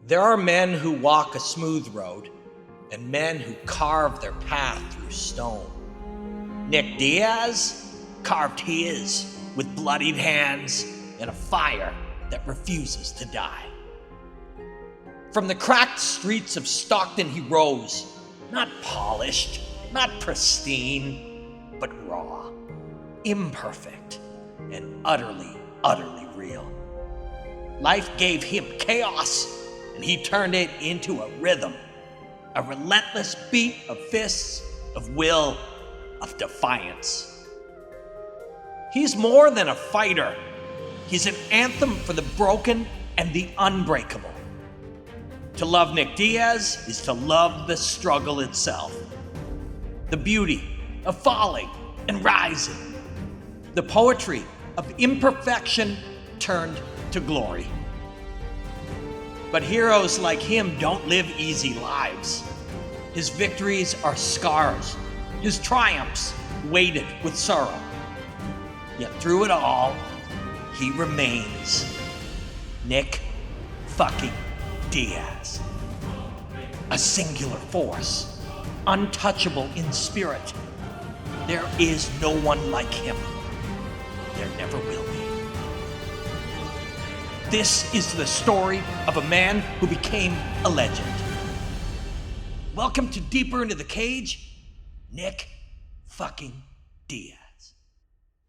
There are men who walk a smooth road and men who carve their path through stone. Nick Diaz carved his with bloodied hands and a fire that refuses to die. From the cracked streets of Stockton he rose, not polished, not pristine, but raw, imperfect, and utterly, utterly real. Life gave him chaos, and he turned it into a rhythm, a relentless beat of fists, of will, of defiance. He's more than a fighter. He's an anthem for the broken and the unbreakable. To love Nick Diaz is to love the struggle itself. The beauty of falling and rising. The poetry of imperfection turned to glory. But heroes like him don't live easy lives. His victories are scars. His triumphs weighted with sorrow. Yet through it all, he remains Nick fucking Diaz. A singular force, untouchable in spirit. There is no one like him. There never will be. This is the story of a man who became a legend. Welcome to Deeper Into the Cage, Nick fucking Diaz.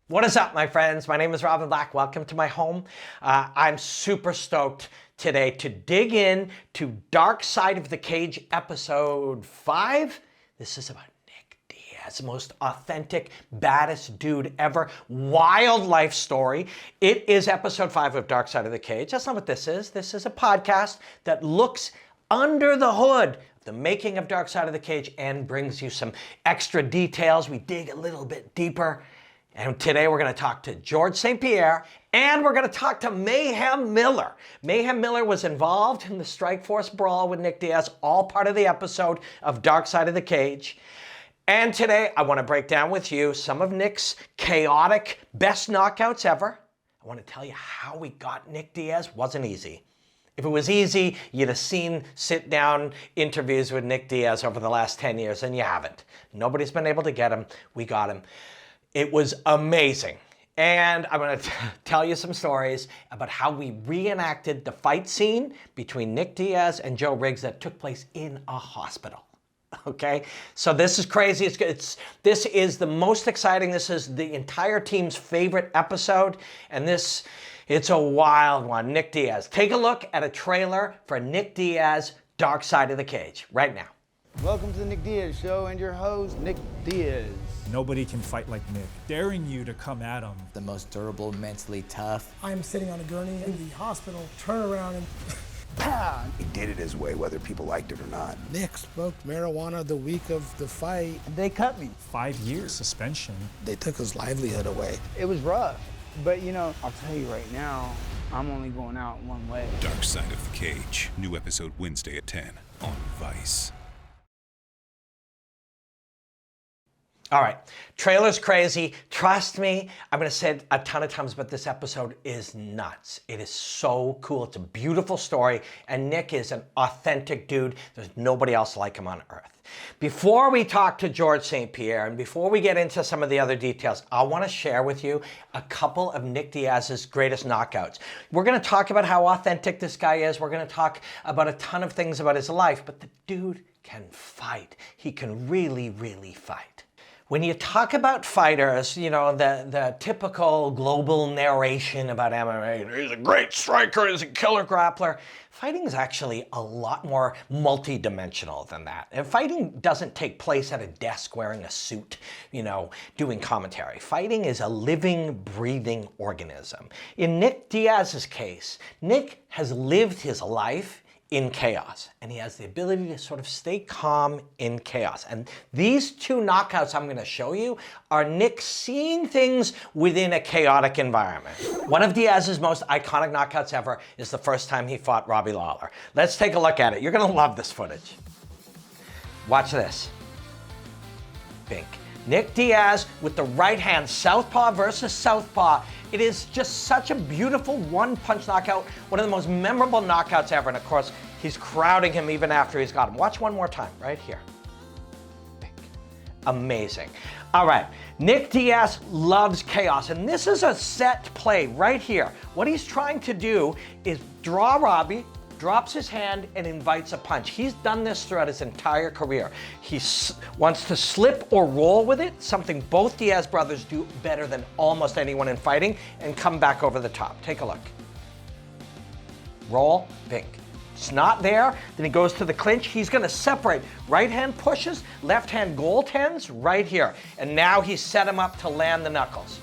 What is up, my friends? My name is Robin Black. Welcome to my home. I'm super stoked today to dig in to Dark Side of the Cage episode 5. This is about Nick Diaz, the most authentic, baddest dude ever. Wild life story. It is episode 5 of Dark Side of the Cage. That's not what this is. This is a podcast that looks under the hood of the making of Dark Side of the Cage and brings you some extra details. We dig a little bit deeper. And today we're going to talk to George Ste-Pierre, and we're going to talk to Mayhem Miller. Mayhem Miller was involved in the Strikeforce brawl with Nick Diaz, all part of the episode of Dark Side of the Cage. And today I want to break down with you some of Nick's chaotic best knockouts ever. I want to tell you how we got Nick Diaz. Wasn't easy. If it was easy, you'd have seen sit-down interviews with Nick Diaz over the last 10 years, and you haven't. Nobody's been able to get him. We got him. It was amazing. And I'm going to tell you some stories about how we reenacted the fight scene between Nick Diaz and Joe Riggs that took place in a hospital. Okay? So this is crazy. This is the most exciting. This is the entire team's favorite episode. And it's a wild one. Nick Diaz. Take a look at a trailer for Nick Diaz, Dark Side of the Cage, right now. Welcome to the Nick Diaz Show and your host, Nick Diaz. Nobody can fight like Nick, daring you to come at him. The most durable, mentally tough. I'm sitting on a gurney in the hospital, turn around and Pow! He did it his way, whether people liked it or not. Nick smoked marijuana the week of the fight. They cut me. 5 years suspension. They took his livelihood away. It was rough, but I'll tell you right now, I'm only going out one way. Dark Side of the Cage. New episode Wednesday at 10 on Vice. All right, trailer's crazy. Trust me, I'm going to say it a ton of times, but this episode is nuts. It is so cool. It's a beautiful story, and Nick is an authentic dude. There's nobody else like him on earth. Before we talk to George Ste-Pierre, and before we get into some of the other details, I want to share with you a couple of Nick Diaz's greatest knockouts. We're going to talk about how authentic this guy is. We're going to talk about a ton of things about his life, but the dude can fight. He can really, really fight. When you talk about fighters, the typical global narration about MMA, he's a great striker, he's a killer grappler. Fighting is actually a lot more multi-dimensional than that. And fighting doesn't take place at a desk wearing a suit, doing commentary. Fighting is a living, breathing organism. In Nick Diaz's case, Nick has lived his life in chaos, and he has the ability to sort of stay calm in chaos. And these two knockouts I'm going to show you are Nick seeing things within a chaotic environment. One of Diaz's most iconic knockouts ever is the first time he fought Robbie Lawler. Let's take a look at it. You're going to love this footage. Watch this. Bink. Nick Diaz with the right hand, southpaw versus southpaw. It is just such a beautiful one-punch knockout, one of the most memorable knockouts ever. And of course, He's crowding him even after he's got him. Watch one more time, right here. Amazing. All right, Nick Diaz loves chaos, and this is a set play right here. What he's trying to do is draw Robbie, drops his hand, and invites a punch. He's done this throughout his entire career. He wants to slip or roll with it, something both Diaz brothers do better than almost anyone in fighting, and come back over the top. Take a look. Roll, pink. It's not there, then he goes to the clinch. He's gonna separate. Right hand pushes, left hand goaltends right here. And now he's set him up to land the knuckles.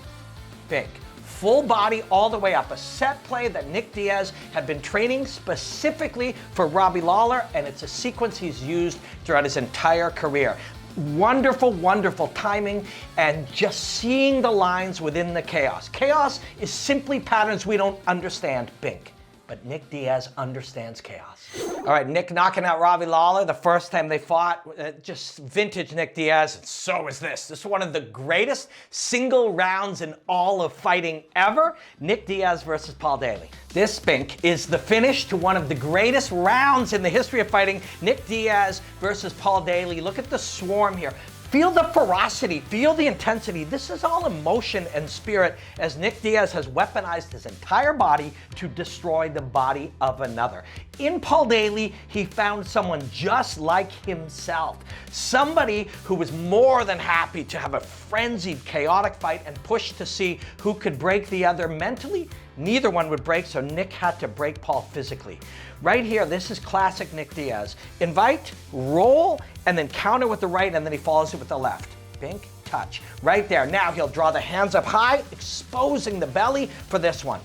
Pink. Full body all the way up. A set play that Nick Diaz had been training specifically for Robbie Lawler, and it's a sequence he's used throughout his entire career. Wonderful, wonderful timing, and just seeing the lines within the chaos. Chaos is simply patterns we don't understand, Pink. But Nick Diaz understands chaos. All right, Nick knocking out Robbie Lawler the first time they fought. Just vintage Nick Diaz, and so is this. This is one of the greatest single rounds in all of fighting ever. Nick Diaz versus Paul Daley. This, Pink, is the finish to one of the greatest rounds in the history of fighting. Nick Diaz versus Paul Daley. Look at the swarm here. Feel the ferocity, feel the intensity. This is all emotion and spirit as Nick Diaz has weaponized his entire body to destroy the body of another. In Paul Daley, he found someone just like himself. Somebody who was more than happy to have a frenzied, chaotic fight and push to see who could break the other mentally. Neither one would break, so Nick had to break Paul physically. Right here, this is classic Nick Diaz. Invite, roll, and then counter with the right, and then he follows it with the left. Pink, touch. Right there. Now he'll draw the hands up high, exposing the belly for this one.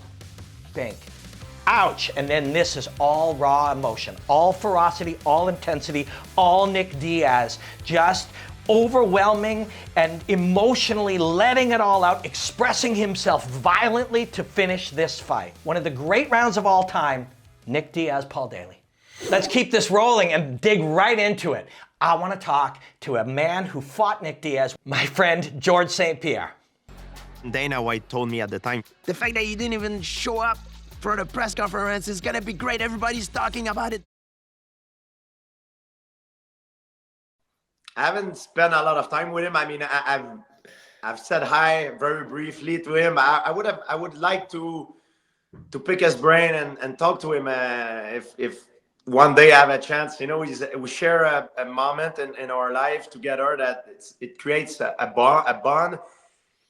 Pink. Ouch. And then this is all raw emotion, all ferocity, all intensity, all Nick Diaz. Just overwhelming and emotionally letting it all out, expressing himself violently to finish this fight. One of the great rounds of all time, Nick Diaz, Paul Daley. Let's keep this rolling and dig right into it. I want to talk to a man who fought Nick Diaz, my friend George Ste-Pierre. Dana White told me at the time, the fact that you didn't even show up for the press conference is gonna be great. Everybody's talking about it. I haven't spent a lot of time with him. I mean, I've said hi very briefly to him. I would like to pick his brain and talk to him if one day I have a chance. You know, we share a moment in our life together that it creates a bond.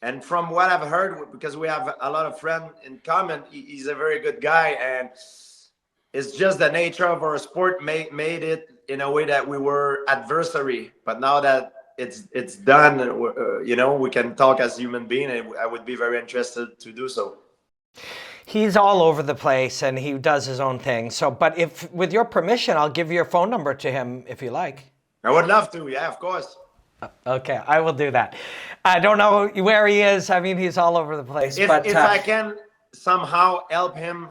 And from what I've heard, because we have a lot of friends in common, he's a very good guy, and it's just the nature of our sport made it in a way that we were adversary. But now that it's done, you know, we can talk as human beings, and I would be very interested to do so. He's all over the place and he does his own thing. So, but if, with your permission, I'll give your phone number to him if you like. I would love to, yeah, of course. Okay, I will do that. I don't know where he is. I mean, he's all over the place. If I can somehow help him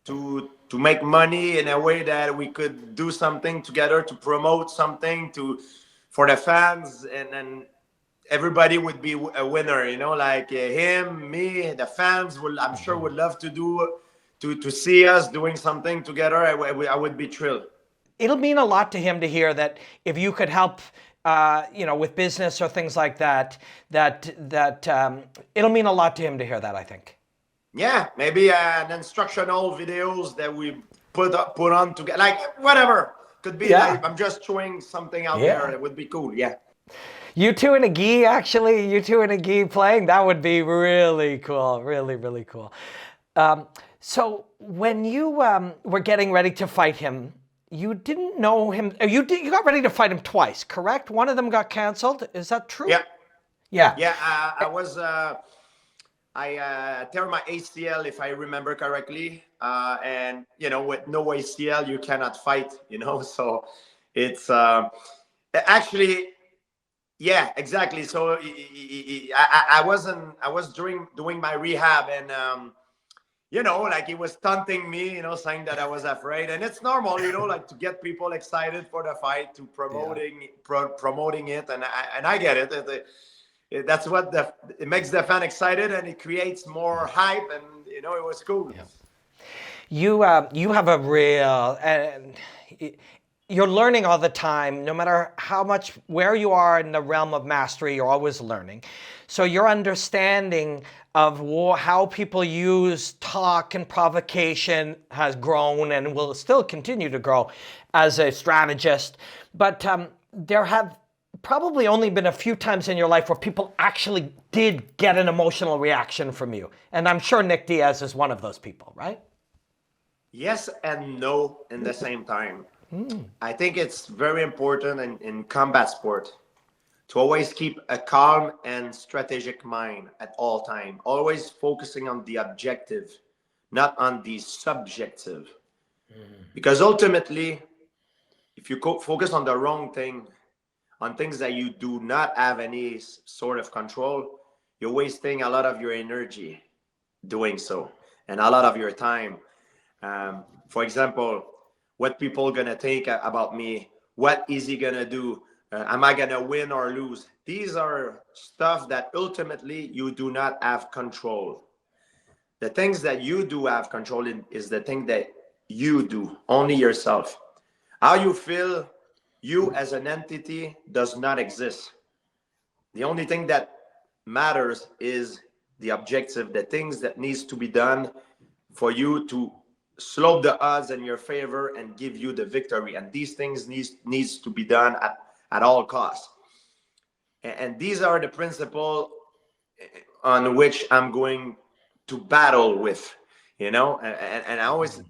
to make money in a way that we could do something together to promote something for the fans, and everybody would be a winner, you know, like him, me, the fans I'm sure would love to see us doing something together. I would be thrilled. It'll mean a lot to him to hear that if you could help, you know, with business or things like that, it'll mean a lot to him to hear that, I think. Yeah, maybe an instructional videos that we put on together, like whatever. Could be like I'm just throwing something out there. It would be cool, yeah. You two and a gi, actually, you two and a gi playing, that would be really cool, really, really cool. So when you were getting ready to fight him, you didn't know him, you got ready to fight him twice, correct? One of them got canceled, is that true? Yeah. Yeah. Yeah, I tear my ACL, if I remember correctly, and you know, with no ACL you cannot fight, you know, so it's actually, yeah, exactly. So I was doing my rehab, and you know, like he was taunting me, you know, saying that I was afraid, and it's normal, you know, like to get people excited for the fight, to promoting it, and I get it. That's what it makes the fan excited, and it creates more hype, and you know, it was cool. Yeah. you have a real, and you're learning all the time, no matter how much, where you are in the realm of mastery, you're always learning. So your understanding of how people use talk and provocation has grown and will still continue to grow as a strategist. But there have probably only been a few times in your life where people actually did get an emotional reaction from you. And I'm sure Nick Diaz is one of those people, right? Yes and no in the same time. I think it's very important in combat sport to always keep a calm and strategic mind at all time, always focusing on the objective, not on the subjective. Because ultimately, if you focus on the wrong thing, on things that you do not have any sort of control, you're wasting a lot of your energy doing so and a lot of your time. For example, what people gonna think about me? What is he gonna do? Am I gonna win or lose? These are stuff that ultimately you do not have control. The things that you do have control in is the thing that you do, only yourself. How you feel, you as an entity does not exist. The only thing that matters is the objective, the things that needs to be done for you to slope the odds in your favor and give you the victory. And these things needs to be done at all costs. And these are the principles on which I'm going to battle with, and I always,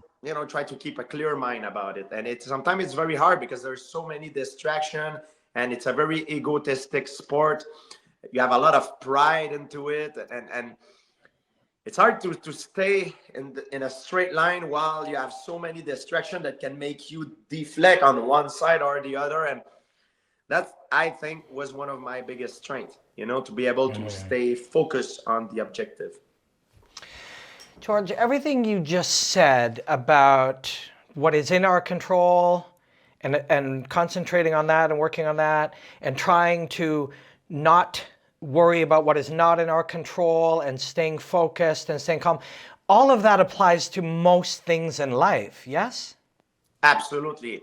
try to keep a clear mind about it. And sometimes it's very hard because there's so many distractions and it's a very egotistic sport. You have a lot of pride into it, and it's hard to stay in a straight line while you have so many distractions that can make you deflect on one side or the other. And that, I think, was one of my biggest strengths, to be able to stay focused on the objective. George, everything you just said about what is in our control and concentrating on that and working on that and trying to not worry about what is not in our control and staying focused and staying calm, all of that applies to most things in life, yes? Absolutely.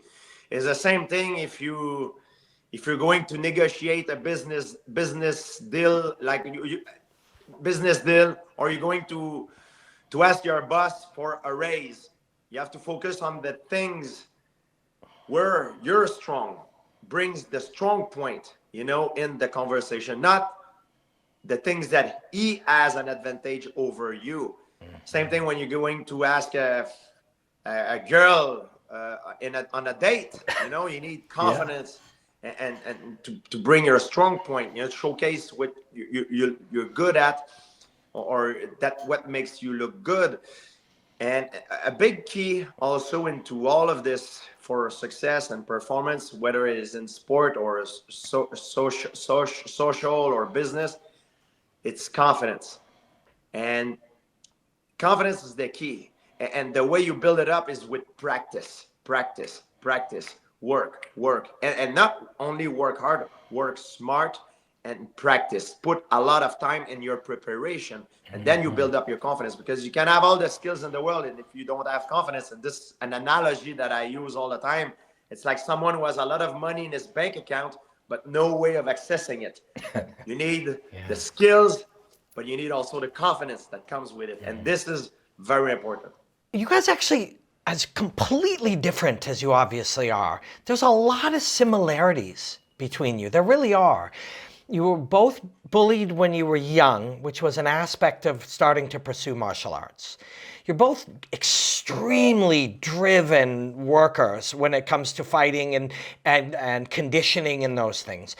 It's the same thing if you're going to negotiate a business deal, like business deal, or you're going to ask your boss for a raise. You have to focus on the things where you're strong, brings the strong point, in the conversation, not the things that he has an advantage over you. Same thing when you're going to ask a girl on a date. You need confidence and to bring your strong point. Showcase what you're good at, or that what makes you look good. And a big key also into all of this for success and performance, whether it is in sport or social or business, it's confidence. And confidence is the key. And the way you build it up is with practice, work. And not only work hard, work smart and practice. Put a lot of time in your preparation, and then you build up your confidence, because you can have all the skills in the world, and if you don't have confidence, and this an analogy that I use all the time, it's like someone who has a lot of money in his bank account but no way of accessing it. You need the skills, but you need also the confidence that comes with it, and this is very important. You guys actually, as completely different as you obviously are, there's a lot of similarities between you. There really are. You were both bullied when you were young, which was an aspect of starting to pursue martial arts. You're both extremely driven workers when it comes to fighting and conditioning and those things.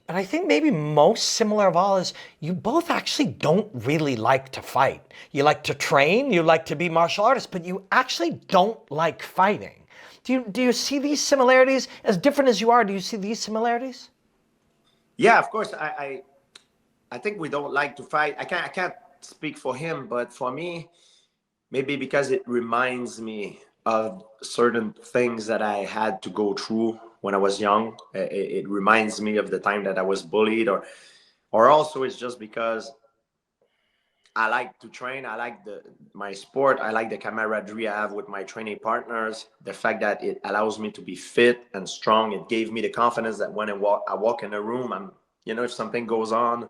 But I think maybe most similar of all is you both actually don't really like to fight. You like to train, you like to be martial artists, but you actually don't like fighting. Do you see these similarities? As different as you are, do you see these similarities? Yeah, of course. I think we don't like to fight. I can't speak for him, but for me, maybe because it reminds me of certain things that I had to go through when I was young. It reminds me of the time that I was bullied, or also it's just because I like to train. I like my sport. I like the camaraderie I have with my training partners. The fact that it allows me to be fit and strong. It gave me the confidence that when I walk in a room, I'm, you know, if something goes on,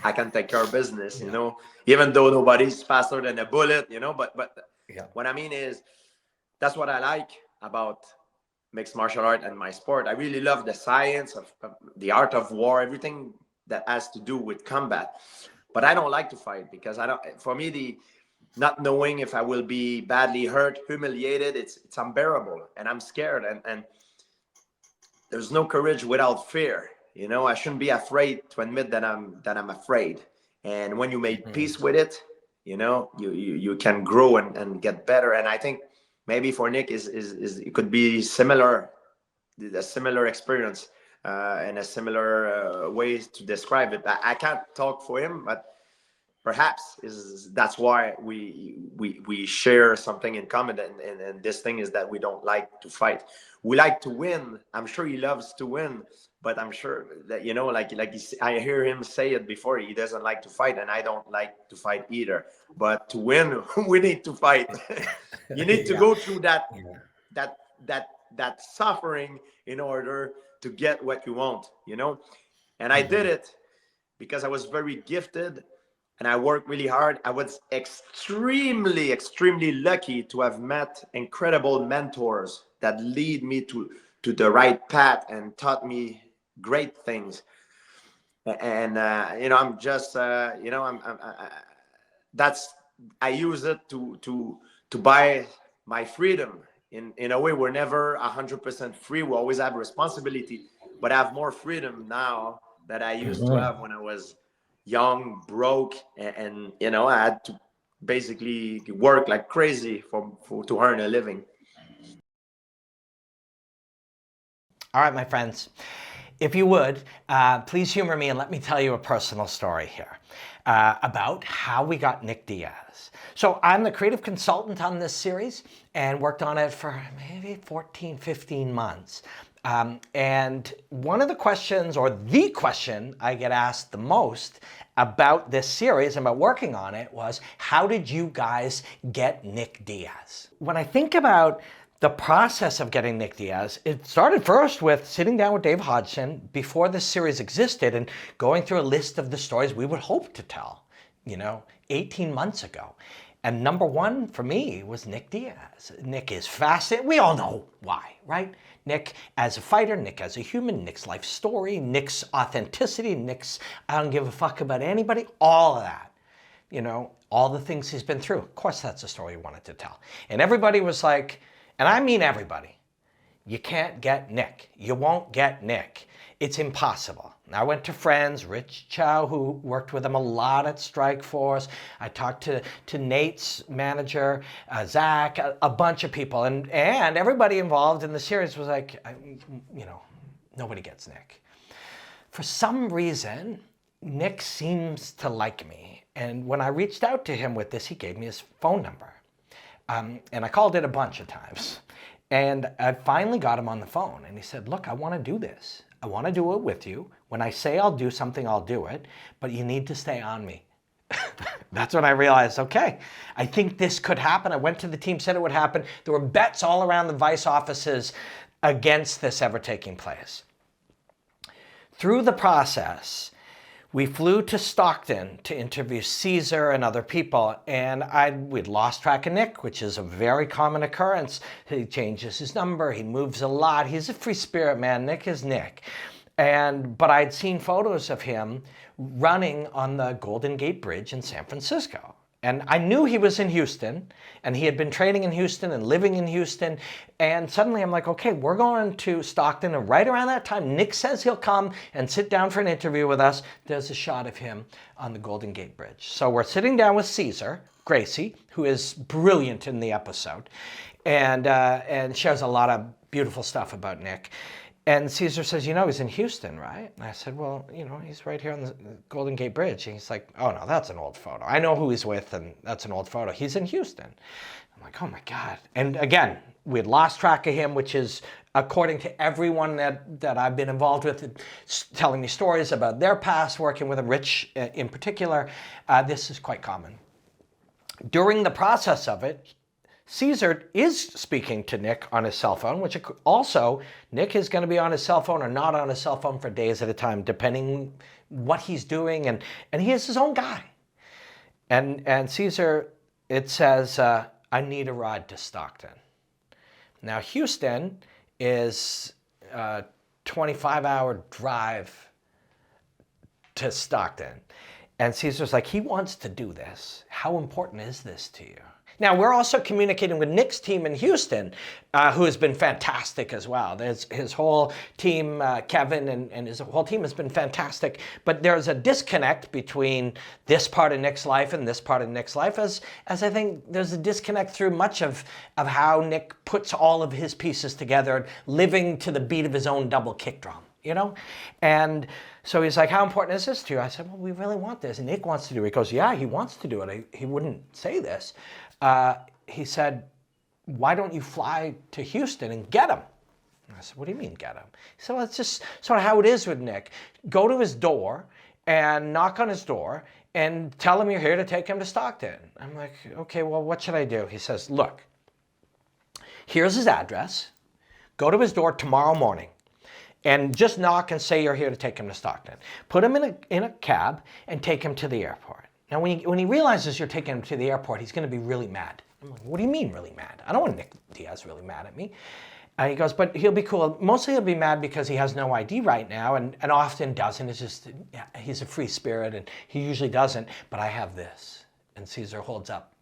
I can take care of business, you know, even though nobody's faster than a bullet, you know, but what I mean is that's what I like about mixed martial art and my sport. I really love the science of the art of war, everything that has to do with combat. But I don't like to fight because for me, the not knowing if I will be badly hurt, humiliated, it's unbearable, and I'm scared, and there's no courage without fear. You know, I shouldn't be afraid to admit that I'm afraid. And when you make peace with it, you know, you can grow and get better. And I think maybe for Nick is it could be a similar experience and a similar way to describe it. I can't talk for him, but perhaps that's why we share something in common. And this thing is that we don't like to fight. We like to win. I'm sure he loves to win, but I'm sure that, you know, I hear him say it before. He doesn't like to fight, and I don't like to fight either. But to win, we need to fight. You need to go through that suffering in order to get what you want, you know. And I did it because I was very gifted and I worked really hard. I was extremely lucky to have met incredible mentors that lead me to the right path and taught me great things. And you know, I'm just you know, I use it to buy my freedom. In a way, we're never 100% free. We always have responsibility, but I have more freedom now that I used to have when I was young, broke, and you know, I had to basically work like crazy to earn a living. All right, my friends, if you would, please humor me and let me tell you a personal story here about how we got Nick Diaz. So I'm the creative consultant on this series and worked on it for maybe 14, 15 months. And one of the questions, or the question I get asked the most about this series and about working on it was, how did you guys get Nick Diaz? When I think about the process of getting Nick Diaz, it started first with sitting down with Dave Hodgson before this series existed and going through a list of the stories we would hope to tell, you know, 18 months ago. And number one for me was Nick Diaz. Nick is fascinating. We all know why, right? Nick as a fighter, Nick as a human, Nick's life story, Nick's authenticity, Nick's I don't give a fuck about anybody, all of that. You know, all the things he's been through. Of course, that's a story he wanted to tell. And everybody was like, and I mean everybody, you can't get Nick. You won't get Nick. It's impossible. I went to friends, Rich Chow, who worked with him a lot at Strikeforce. I talked to Nate's manager, Zach, a bunch of people. And everybody involved in the series was like, you know, nobody gets Nick. For some reason, Nick seems to like me. And when I reached out to him with this, he gave me his phone number. And I called it a bunch of times. And I finally got him on the phone. And he said, look, I want to do this. I want to do it with you. When I say I'll do something, I'll do it. But you need to stay on me. That's when I realized, okay, I think this could happen. I went to the team, said it would happen. There were bets all around the Vice offices against this ever taking place. Through the process, we flew to Stockton to interview Caesar and other people, and we'd lost track of Nick, which is a very common occurrence. He changes his number, he moves a lot. He's a free spirit, man. Nick is Nick. But I'd seen photos of him running on the Golden Gate Bridge in San Francisco. And I knew he was in Houston, and he had been training in Houston and living in Houston. And suddenly I'm like, okay, we're going to Stockton. And right around that time, Nick says he'll come and sit down for an interview with us. There's a shot of him on the Golden Gate Bridge. So we're sitting down with Caesar Gracie, who is brilliant in the episode, and shares a lot of beautiful stuff about Nick. And Caesar says, you know, he's in Houston, right? And I said, well, you know, he's right here on the Golden Gate Bridge. And he's like, oh, no, that's an old photo. I know who he's with, and that's an old photo. He's in Houston. I'm like, oh, my God. And again, we had lost track of him, which is according to everyone that I've been involved with, telling me stories about their past, working with him, Rich in particular, this is quite common. During the process of it, Caesar is speaking to Nick on his cell phone, which also, Nick is going to be on his cell phone or not on his cell phone for days at a time, depending what he's doing, and he is his own guy. And Caesar, it says, I need a ride to Stockton. Now, Houston is a 25-hour drive to Stockton. And Caesar's like, he wants to do this. How important is this to you? Now, we're also communicating with Nick's team in Houston, who has been fantastic as well. There's his whole team, Kevin and his whole team has been fantastic. But there's a disconnect between this part of Nick's life and this part of Nick's life, as I think there's a disconnect through much of how Nick puts all of his pieces together, living to the beat of his own double kick drum, you know? And so he's like, how important is this to you? I said, well, we really want this. And Nick wants to do it. He goes, yeah, he wants to do it. He wouldn't say this. He said, why don't you fly to Houston and get him? I said, what do you mean get him? He said, well, it's just sort of how it is with Nick. Go to his door and knock on his door and tell him you're here to take him to Stockton. I'm like, okay, well, what should I do? He says, look, here's his address. Go to his door tomorrow morning and just knock and say you're here to take him to Stockton. Put him in a cab and take him to the airport. Now, when he realizes you're taking him to the airport, he's going to be really mad. I'm like, what do you mean really mad? I don't want Nick Diaz really mad at me. And he goes, but he'll be cool. Mostly he'll be mad because he has no ID right now and often doesn't. It's just, yeah, he's a free spirit and he usually doesn't. But I have this. And Caesar holds up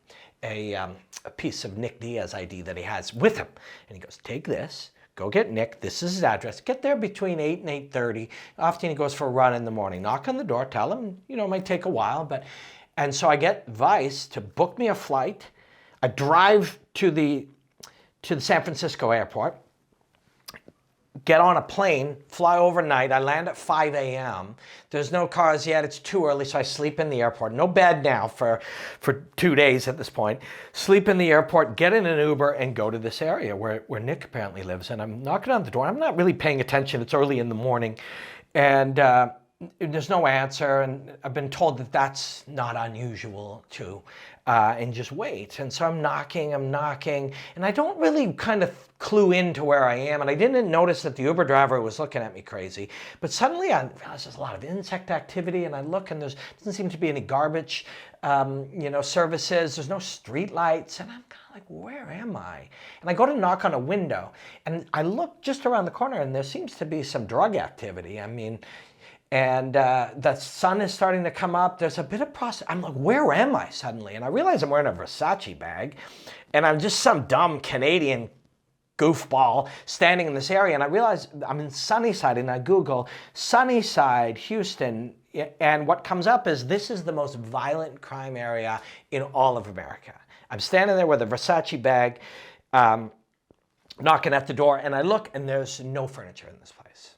a piece of Nick Diaz ID that he has with him. And he goes, take this. Go get Nick. This is his address. Get there between 8 and 8:30. Often he goes for a run in the morning. Knock on the door. Tell him, you know, it might take a while. And so I get Vice to book me a flight. I drive to the San Francisco airport. Get on a plane. Fly overnight. I land at 5 a.m. There's no cars yet. It's too early, so I sleep in the airport. No bed now for 2 days at this point. Sleep in the airport, get in an Uber, and go to this area where Nick apparently lives. And I'm knocking on the door. I'm not really paying attention. It's early in the morning. And there's no answer. And I've been told that that's not unusual too. And just wait. And so I'm knocking. And I don't really kind of clue into where I am. And I didn't notice that the Uber driver was looking at me crazy. But suddenly I realized there's a lot of insect activity. And I look and there doesn't seem to be any garbage, services. There's no street lights. And I'm kind of like, where am I? And I go to knock on a window. And I look just around the corner and there seems to be some drug activity. I mean, and the sun is starting to come up. There's a bit of process. I'm like, where am I suddenly? And I realize I'm wearing a Versace bag and I'm just some dumb Canadian goofball standing in this area. And I realize I'm in Sunnyside and I Google Sunnyside, Houston. And what comes up is this is the most violent crime area in all of America. I'm standing there with a Versace bag, knocking at the door. And I look and there's no furniture in this place.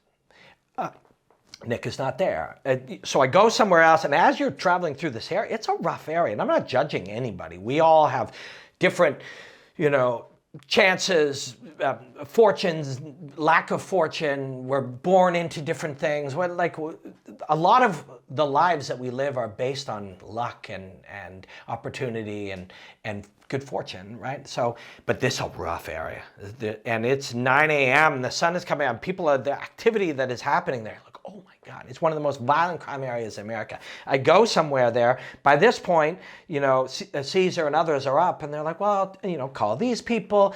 Nick is not there. So I go somewhere else, and as you're traveling through this area, it's a rough area, and I'm not judging anybody. We all have different, chances, fortunes, lack of fortune. We're born into different things. A lot of the lives that we live are based on luck and opportunity and good fortune, right? So, but this is a rough area, and it's 9 a.m. The sun is coming out. The activity that is happening there. Oh my God, it's one of the most violent crime areas in America. I go somewhere there. By this point, Caesar and others are up and they're like, well, call these people.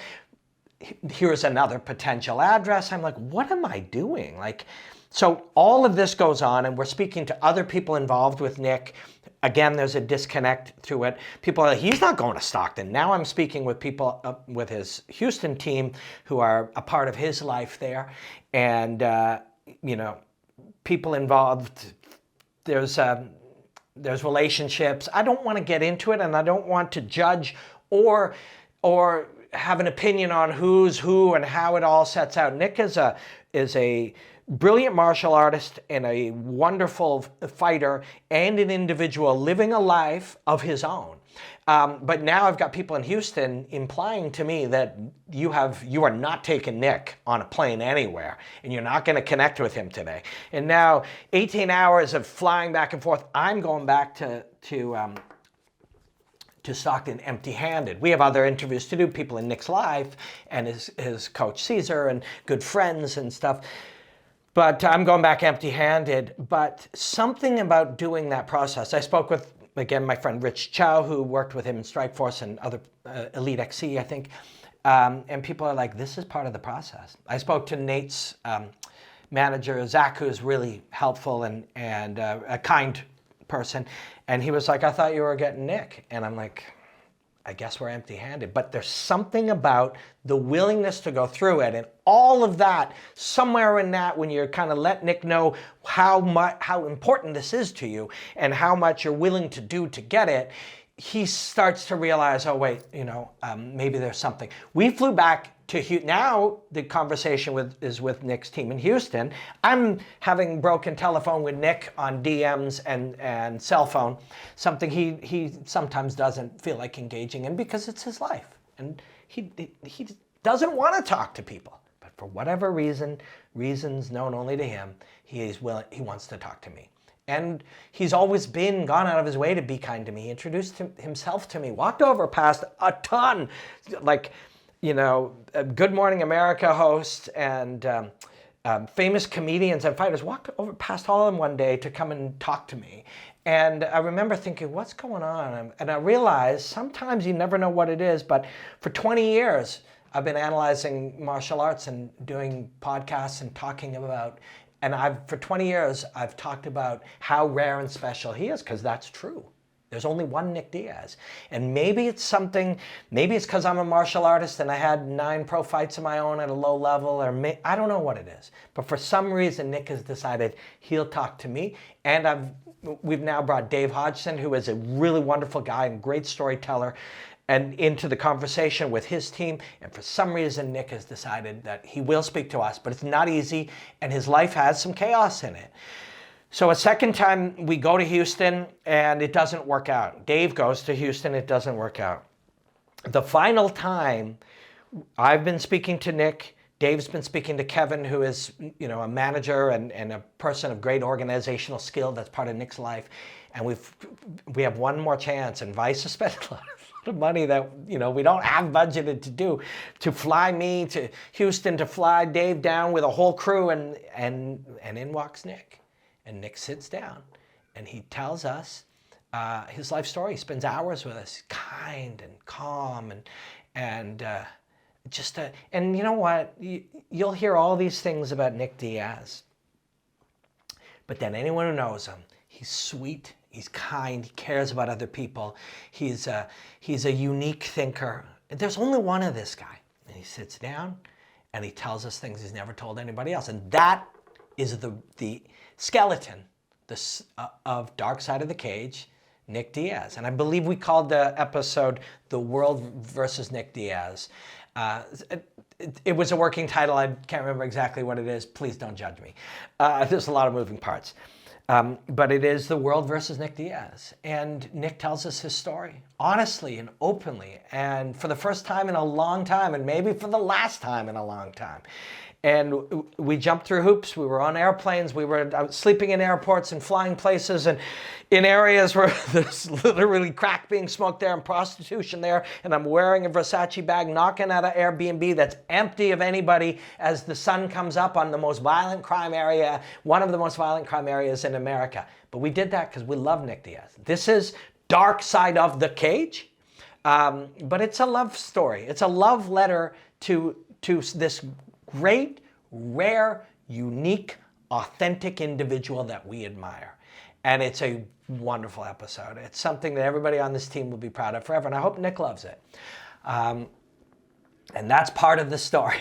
Here's another potential address. I'm like, what am I doing? So all of this goes on and we're speaking to other people involved with Nick. Again, there's a disconnect through it. People are like, he's not going to Stockton. Now I'm speaking with people with his Houston team who are a part of his life there. And, people involved, there's relationships. I don't want to get into it and I don't want to judge or have an opinion on who's who and how it all sets out. Nick is a brilliant martial artist and a wonderful fighter and an individual living a life of his own. But now I've got people in Houston implying to me that you are not taking Nick on a plane anywhere, and you're not going to connect with him today. And now 18 hours of flying back and forth, I'm going back to Stockton empty-handed. We have other interviews to do, people in Nick's life and his coach Caesar and good friends and stuff. But I'm going back empty-handed. But something about doing that process, I spoke with, again, my friend Rich Chow, who worked with him in Strikeforce and other Elite XC, I think. And people are like, this is part of the process. I spoke to Nate's manager, Zach, who's really helpful and a kind person. And he was like, I thought you were getting Nick. And I'm like, I guess we're empty-handed. But there's something about the willingness to go through it and all of that, somewhere in that, when you're kind of let Nick know how important this is to you and how much you're willing to do to get it, he starts to realize, oh wait, maybe there's something. We flew back to Houston. Now the conversation is with Nick's team in Houston. I'm having broken telephone with Nick on DMs and cell phone, something he sometimes doesn't feel like engaging in because it's his life. And he doesn't want to talk to people. But for whatever reasons known only to him, he wants to talk to me. And he's always gone out of his way to be kind to me. He introduced himself to me, walked over past a ton, like, Good Morning America hosts and famous comedians and fighters, walked over past all of them one day to come and talk to me. And I remember thinking, what's going on? And I realized sometimes you never know what it is, but for 20 years, I've been analyzing martial arts and doing podcasts and talking about, and for 20 years, I've talked about how rare and special he is, because that's true. There's only one Nick Diaz. And maybe it's because I'm a martial artist and I had 9 pro fights of my own at a low level, or I don't know what it is. But for some reason, Nick has decided he'll talk to me. And we've now brought Dave Hodgson, who is a really wonderful guy and great storyteller, and into the conversation with his team. And for some reason, Nick has decided that he will speak to us, but it's not easy, and his life has some chaos in it. So a second time we go to Houston and it doesn't work out. Dave goes to Houston, it doesn't work out. The final time I've been speaking to Nick, Dave's been speaking to Kevin, who is, a manager and a person of great organizational skill that's part of Nick's life. And we have one more chance, and Vice has spent a lot of money that we don't have budgeted to fly me to Houston, to fly Dave down with a whole crew, and in walks Nick. And Nick sits down and he tells us his life story. He spends hours with us, kind and calm and you know what? You'll hear all these things about Nick Diaz. But then anyone who knows him, he's sweet, he's kind, he cares about other people. He's a unique thinker. There's only one of this guy. And he sits down and he tells us things he's never told anybody else. And that is the skeleton of Dark Side of the Cage, Nick Diaz. And I believe we called the episode The World versus Nick Diaz. It was a working title. I can't remember exactly what it is. Please don't judge me. There's a lot of moving parts. But it is The World versus Nick Diaz. And Nick tells us his story, honestly and openly, and for the first time in a long time, and maybe for the last time in a long time. And we jumped through hoops. We were on airplanes. We were sleeping in airports and flying places and in areas where there's literally crack being smoked there and prostitution there. And I'm wearing a Versace bag, knocking at an Airbnb that's empty of anybody as the sun comes up on the most violent crime area, one of the most violent crime areas in America. But we did that because we love Nick Diaz. This is Dark Side of the Cage, but it's a love story. It's a love letter to this great, rare, unique, authentic individual that we admire. And it's a wonderful episode. It's something that everybody on this team will be proud of forever, and I hope Nick loves it. And that's part of the story.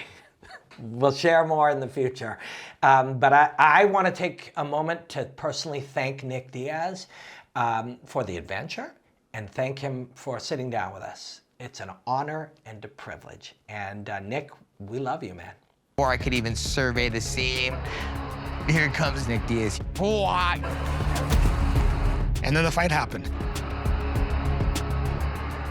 We'll share more in the future. But I want to take a moment to personally thank Nick Diaz for the adventure and thank him for sitting down with us. It's an honor and a privilege. And Nick, we love you, man. Before I could even survey the scene, here comes Nick Diaz. And then the fight happened.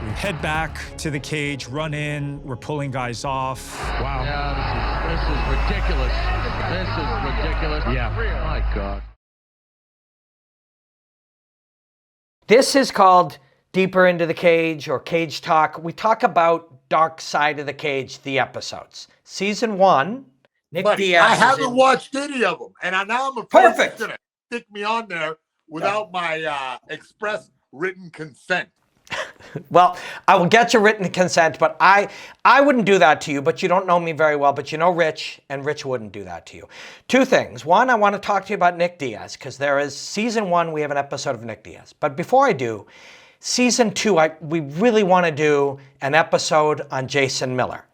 We head back to the cage, run in, we're pulling guys off. Wow. Yeah, this is ridiculous. This is ridiculous. Yeah. My God. This is called Deeper Into the Cage or Cage Talk. We talk about Dark Side of the Cage, the episodes. Season 1, Nick Diaz. I haven't watched any of them, and now I'm afraid it's going to stick me on there without my express written consent. Well, I will get your written consent, but I wouldn't do that to you, but you don't know me very well, but you know Rich, and Rich wouldn't do that to you. Two things. One, I want to talk to you about Nick Diaz, because there is season 1, we have an episode of Nick Diaz. But before I do, season 2, we really want to do an episode on Jason Miller.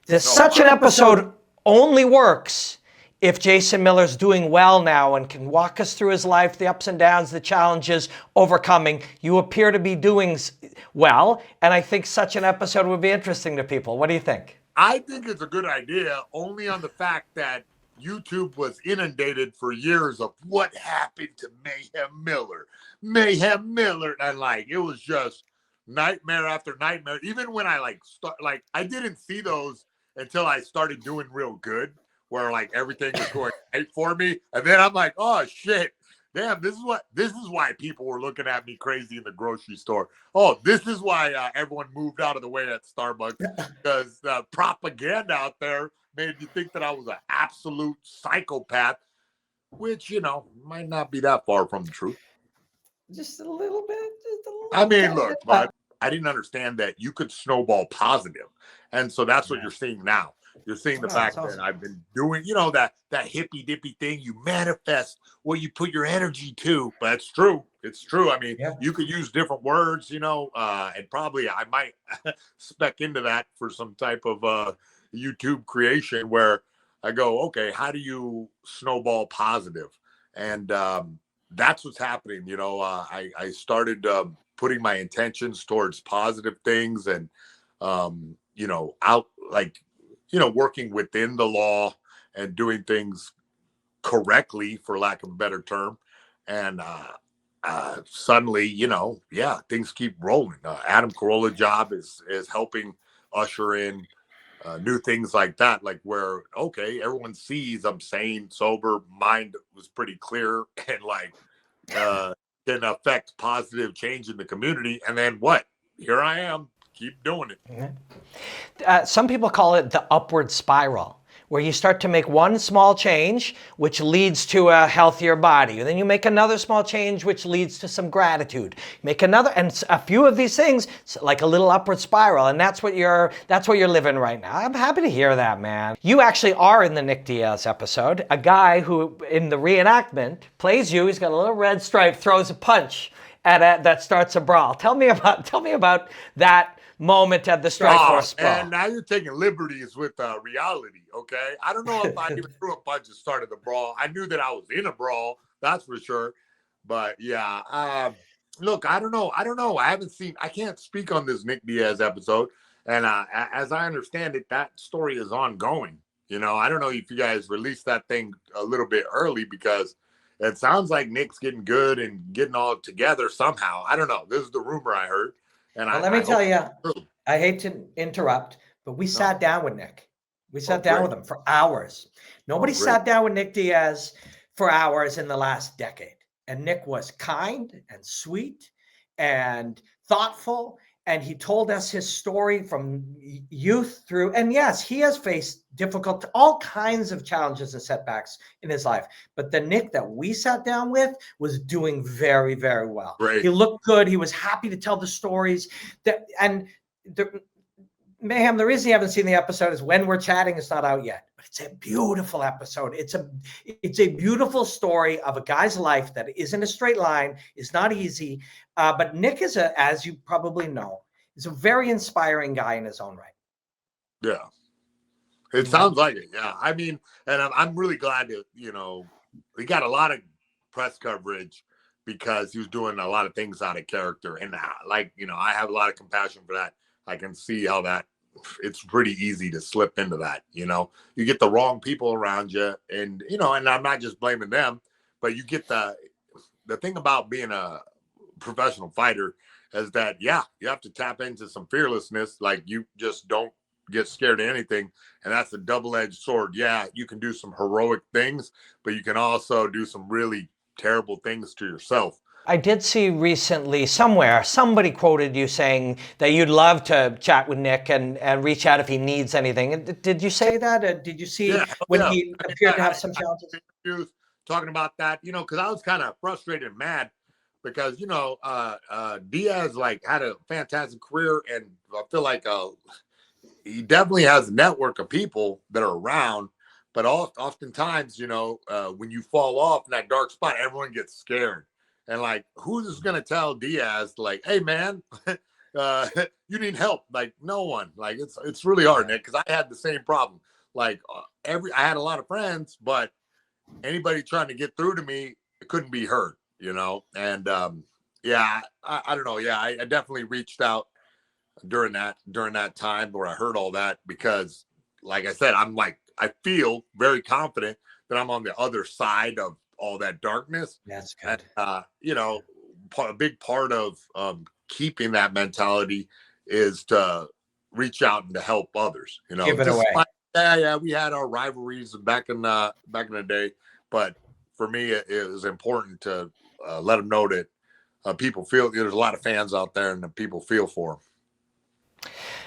Such an episode only works if Jason Miller's doing well now and can walk us through his life, the ups and downs, the challenges, overcoming. You appear to be doing well, and I think such an episode would be interesting to people. What do you think? I think it's a good idea, only on the fact that YouTube was inundated for years of what happened to Mayhem Miller. Mayhem Miller. And it was just nightmare after nightmare. Even when I I didn't see those until I started doing real good, where everything was going right for me. And then I'm like, oh shit, damn, this is why people were looking at me crazy in the grocery store. Oh, this is why everyone moved out of the way at Starbucks, because the propaganda out there made me think that I was an absolute psychopath, which, might not be that far from the truth. Just a little bit. I mean, look, but I didn't understand that you could snowball positive. And so that's what you're seeing now. You're seeing the fact that I've been doing, that hippy dippy thing. You manifest what you put your energy to. But it's true. It's true. I mean, you could use different words, and probably I might spec into that for some type of YouTube creation where I go, okay, how do you snowball positive? And that's what's happening. I started putting my intentions towards positive things and, working within the law and doing things correctly, for lack of a better term. And suddenly, things keep rolling. Adam Carolla job is helping usher in new things like that, where, okay, everyone sees I'm sane, sober, mind was pretty clear, and can affect positive change in the community. And then what? Here I am. Keep doing it. Some people call it the upward spiral, where you start to make one small change, which leads to a healthier body. And then you make another small change, which leads to some gratitude. Make another, and a few of these things, like a little upward spiral. And that's what you're living right now. I'm happy to hear that, man. You actually are in the Nick Diaz episode. A guy who, in the reenactment, plays you. He's got a little red stripe, throws a punch that starts a brawl. Tell me about that moment at the Strikeforce brawl. And now you're taking liberties with reality, okay? I don't know if I even threw a punch and started the brawl. I knew that I was in a brawl, that's for sure. But yeah, look, I don't know. I can't speak on this Nick Diaz episode. And as I understand it, that story is ongoing. I don't know if you guys released that thing a little bit early, because it sounds like Nick's getting good and getting all together somehow. I don't know. This is the rumor I heard. And let me tell you, I hate to interrupt, but we sat down with Nick. We sat down with him for hours. Nobody sat down with Nick Diaz for hours in the last decade. And Nick was kind and sweet and thoughtful. And he told us his story from youth through. And yes, he has faced all kinds of challenges and setbacks in his life. But the Nick that we sat down with was doing very, very well. Great. He looked good. He was happy to tell the stories. Mayhem, the reason you haven't seen the episode is when we're chatting, it's not out yet. But it's a beautiful episode. It's a beautiful story of a guy's life that isn't a straight line, is not easy. But Nick is as you probably know, is a very inspiring guy in his own right. Yeah. It sounds like it. Yeah. I mean, and I'm really glad that, he got a lot of press coverage because he was doing a lot of things out of character. And I have a lot of compassion for that. I can see how it's pretty easy to slip into that. You get the wrong people around you, and, and I'm not just blaming them, but you get the thing about being a professional fighter is that, yeah, you have to tap into some fearlessness. Like, you just don't get scared of anything. And that's a double-edged sword. Yeah, you can do some heroic things, but you can also do some really terrible things to yourself. I did see recently somewhere, somebody quoted you saying that you'd love to chat with Nick and reach out if he needs anything. Did you say that? Did you see when he appeared to have some challenges? Talking about that, you know, because I was kind of frustrated and mad because, you know, Diaz, like, had a fantastic career, and I feel like he definitely has a network of people that are around. But oftentimes, you know, when you fall off in that dark spot, everyone gets scared. And, like, who's going to tell Diaz, like, hey, man, you need help? Like, no one. Like, it's really hard, Nick, because I had the same problem. Like, I had a lot of friends, but anybody trying to get through to me couldn't be heard, you know? And, yeah, I don't know. Yeah, I definitely reached out during that time where I heard all that because, like I said, I feel very confident that I'm on the other side of all that darkness. That's good. And, you know, a big part of keeping that mentality is to reach out and to help others. You know, give it away. Yeah, we had our rivalries back in the day, but for me, it was important to let them know that people feel there's a lot of fans out there, and that people feel for them.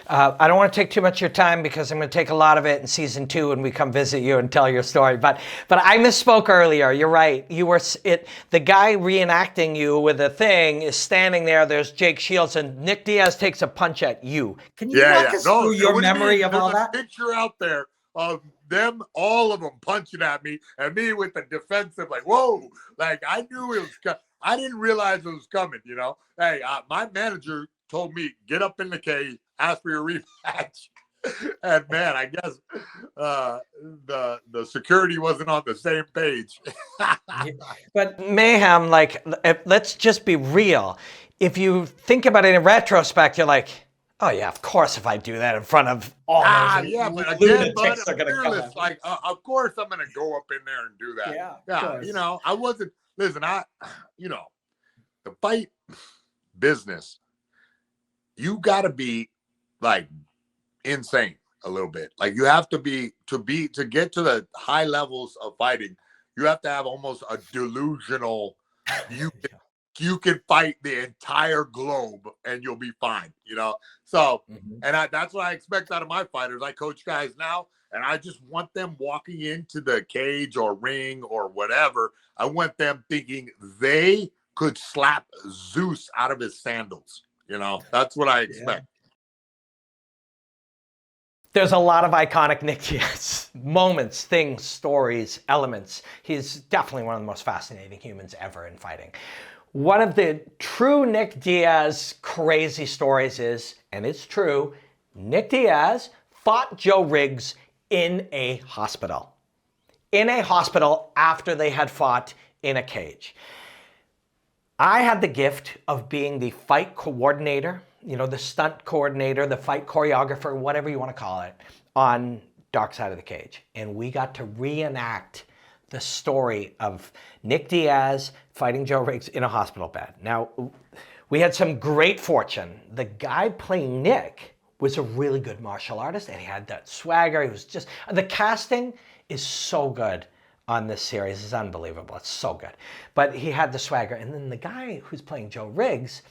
I don't want to take too much of your time because I'm going to take a lot of it in season 2 when we come visit you and tell your story. But I misspoke earlier. You're right. You were the guy reenacting you with the thing is standing there. There's Jake Shields, and Nick Diaz takes a punch at you. Can you walk us through your memory of all that? There's a picture out there of them, all of them punching at me, and me with the defensive, like, whoa, like I knew it was. I didn't realize it was coming. You know, hey, my manager told me, get up in the cage, ask for your rematch. And man, I guess the security wasn't on the same page. But Mayhem, like, let's just be real. If you think about it in retrospect, you're like, oh yeah, of course, if I do that in front of all those but again, bud, I'm fearless. Like, of course I'm gonna go up in there and do that. Yeah, you know, I wasn't. Listen, you know, the fight business, you got to be like insane a little bit. Like, you have to to get to the high levels of fighting, you have to have almost a delusional, you can fight the entire globe and you'll be fine, you know? So, and that's what I expect out of my fighters. I coach guys now, and I just want them walking into the cage or ring or whatever. I want them thinking they could slap Zeus out of his sandals. You know, that's what I expect. There's a lot of iconic Nick Diaz moments, things, stories, elements. He's definitely one of the most fascinating humans ever in fighting. One of the true Nick Diaz crazy stories is, and it's true, Nick Diaz fought Joe Riggs in a hospital. In a hospital after they had fought in a cage. I had the gift of being the fight coordinator, you know, the stunt coordinator, the fight choreographer, whatever you want to call it, on Dark Side of the Cage. And we got to reenact the story of Nick Diaz fighting Joe Riggs in a hospital bed. Now, we had some great fortune. The guy playing Nick was a really good martial artist, and he had that swagger. He was just, the casting is so good on this series. It's unbelievable. It's so good. But he had the swagger. And then the guy who's playing Joe Riggs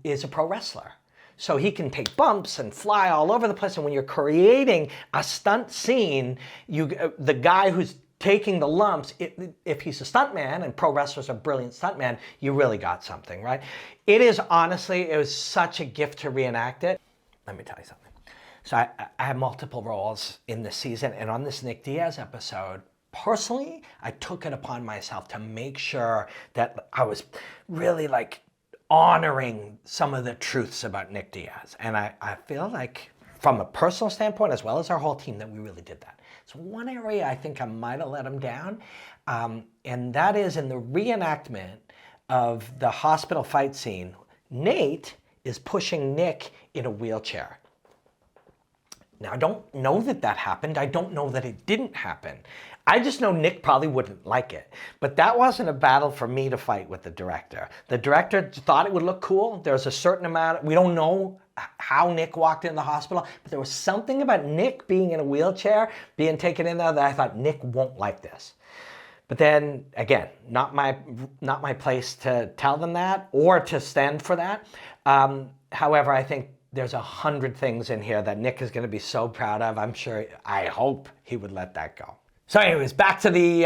is a pro wrestler. So he can take bumps and fly all over the place. And when you're creating a stunt scene, the guy who's taking the lumps, if he's a stuntman, and pro wrestlers are brilliant stuntmen, you really got something, right? It was such a gift to reenact it. Let me tell you something. So I had multiple roles in this season, and on this Nick Diaz episode, personally, I took it upon myself to make sure that I was really like honoring some of the truths about Nick Diaz. And I feel like from a personal standpoint, as well as our whole team, that we really did that. So one area I think I might have let him down, and that is in the reenactment of the hospital fight scene. Nate is pushing Nick in a wheelchair. Now, I don't know that that happened. I don't know that it didn't happen. I just know Nick probably wouldn't like it. But that wasn't a battle for me to fight with the director. The director thought it would look cool. There's a certain amount, we don't know how Nick walked in the hospital, but there was something about Nick being in a wheelchair, being taken in there, that I thought Nick won't like this. But then, again, not my place to tell them that or to stand for that. However, I think there's 100 things in here that Nick is going to be so proud of. I hope he would let that go. So anyways, back to the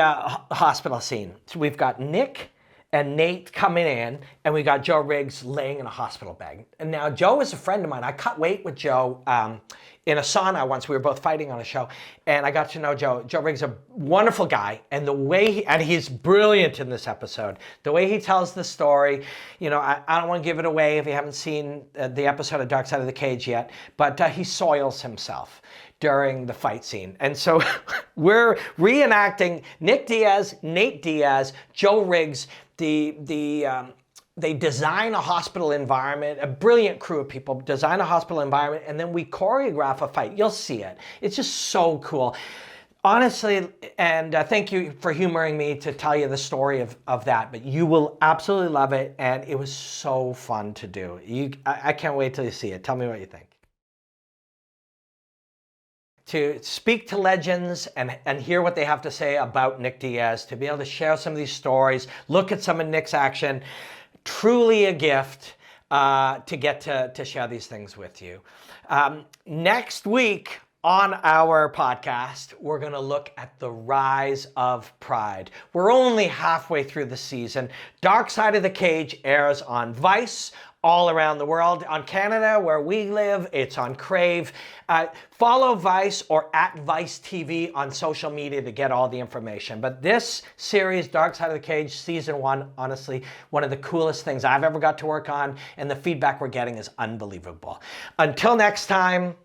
hospital scene. So we've got Nick and Nate coming in, and we got Joe Riggs laying in a hospital bag. And now Joe is a friend of mine. I cut weight with Joe in a sauna once. We were both fighting on a show, and I got to know Joe. Joe Riggs is a wonderful guy, and the way and he's brilliant in this episode. The way he tells the story, you know, I don't want to give it away if you haven't seen the episode of Dark Side of the Cage yet, but he soils himself during the fight scene. And so we're reenacting Nick Diaz, Nate Diaz, Joe Riggs. They design a hospital environment, a brilliant crew of people design a hospital environment, and then we choreograph a fight. You'll see it. It's just so cool. Honestly, and thank you for humoring me to tell you the story of that, but you will absolutely love it, and it was so fun to do. I can't wait till you see it. Tell me what you think. To speak to legends and hear what they have to say about Nick Diaz, to be able to share some of these stories, look at some of Nick's action, truly a gift to get to share these things with you. Next week on our podcast, we're going to look at the rise of Pride. We're only halfway through the season. Dark Side of the Cage airs on Vice all around the world. On Canada, where we live, it's on Crave. Follow Vice or @Vice TV on social media to get all the information. But this series, Dark Side of the Cage, Season 1, honestly, one of the coolest things I've ever got to work on, and the feedback we're getting is unbelievable. Until next time,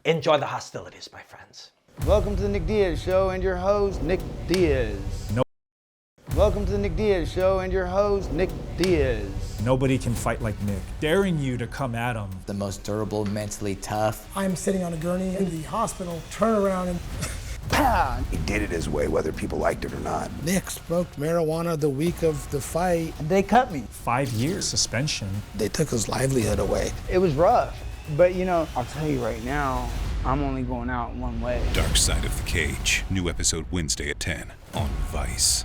enjoy the hostilities, my friends. Welcome to the Nick Diaz Show and your host, Nick Diaz. Welcome to the Nick Diaz Show and your host, Nick Diaz. Nobody can fight like Nick. Daring you to come at him. The most durable, mentally tough. I'm sitting on a gurney in the hospital, turn around and He did it his way, whether people liked it or not. Nick smoked marijuana the week of the fight. They cut me. 5 years suspension. they took his livelihood away. It was rough. But you know, I'll tell you right now, I'm only going out one way. Dark Side of the Cage. New episode Wednesday at 10 on Vice.